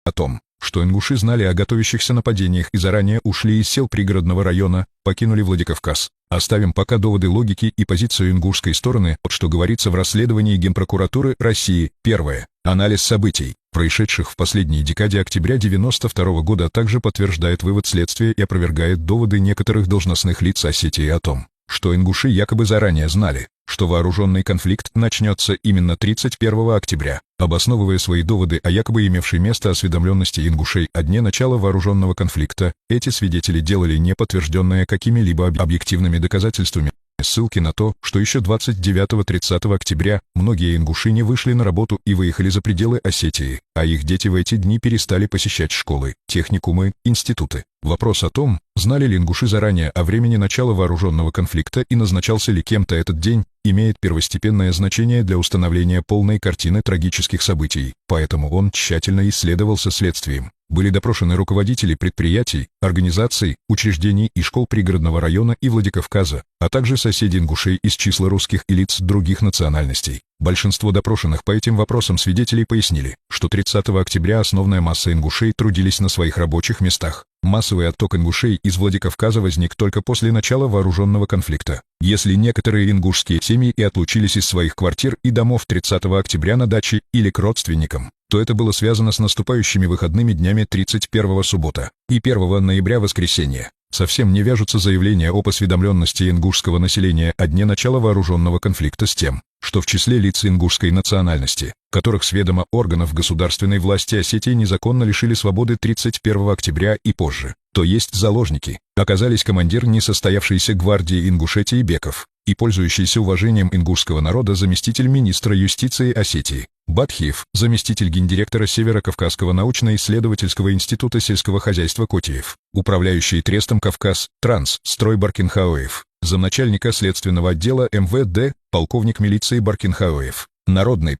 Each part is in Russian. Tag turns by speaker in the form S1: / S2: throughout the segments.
S1: о том, что ингуши знали о готовящихся нападениях и заранее ушли из сел пригородного района, покинули Владикавказ. Оставим пока доводы логики и позицию ингушской стороны, вот что говорится в расследовании Генпрокуратуры России. Первое. Анализ событий, происшедших в последней декаде октября 1992 года, также подтверждает вывод следствия и опровергает доводы некоторых должностных лиц Осетии о том, что ингуши якобы заранее знали, что вооруженный конфликт начнется именно 31 октября, обосновывая свои доводы о якобы имевшей место осведомленности ингушей о дне начала вооруженного конфликта. Эти свидетели делали неподтвержденные какими-либо объективными доказательствами ссылки на то, что еще 29-30 октября многие ингуши не вышли на работу и выехали за пределы Осетии, а их дети в эти дни перестали посещать школы, техникумы, институты. Вопрос о том, знали ли ингуши заранее о времени начала вооруженного конфликта и назначался ли кем-то этот день, имеет первостепенное значение для установления полной картины трагических событий, поэтому он тщательно исследовался следствием. Были допрошены руководители предприятий, организаций, учреждений и школ пригородного района и Владикавказа, а также соседи ингушей из числа русских и лиц других национальностей. Большинство допрошенных по этим вопросам свидетелей пояснили, что 30 октября основная масса ингушей трудились на своих рабочих местах. Массовый отток ингушей из Владикавказа возник только после начала вооруженного конфликта. Если некоторые ингушские семьи и отлучились из своих квартир и домов 30 октября на даче или к родственникам, то это было связано с наступающими выходными днями 31 суббота и 1 ноября воскресенье. Совсем не вяжутся заявления об осведомленности ингушского населения о дне начала вооруженного конфликта с тем, что в числе лиц ингушской национальности, которых с ведома органов государственной власти Осетии незаконно лишили свободы 31 октября и позже, то есть заложники, оказались командир несостоявшейся гвардии Ингушетии Беков и пользующийся уважением ингушского народа заместитель министра юстиции Осетии Батхиев, заместитель гендиректора Северо-Кавказского научно-исследовательского института сельского хозяйства Котиев, управляющий трестом «Кавказ», Транс, Строй Баркинхауев, замначальника следственного отдела МВД, полковник милиции Баркинхауев, народный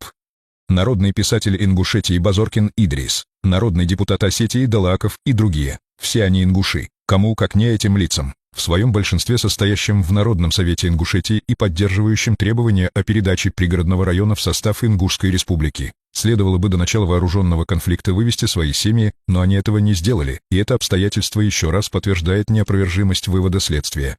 S1: писатель Ингушетии Базоркин Идрис, народный депутат Осетии Далаков и другие. Все они ингуши, кому как не этим лицам, в своем большинстве состоящим в Народном совете Ингушетии и поддерживающим требования о передаче пригородного района в состав Ингушской республики. Следовало бы до начала вооруженного конфликта вывести свои семьи, но они этого не сделали, и это обстоятельство еще раз подтверждает неопровержимость вывода следствия.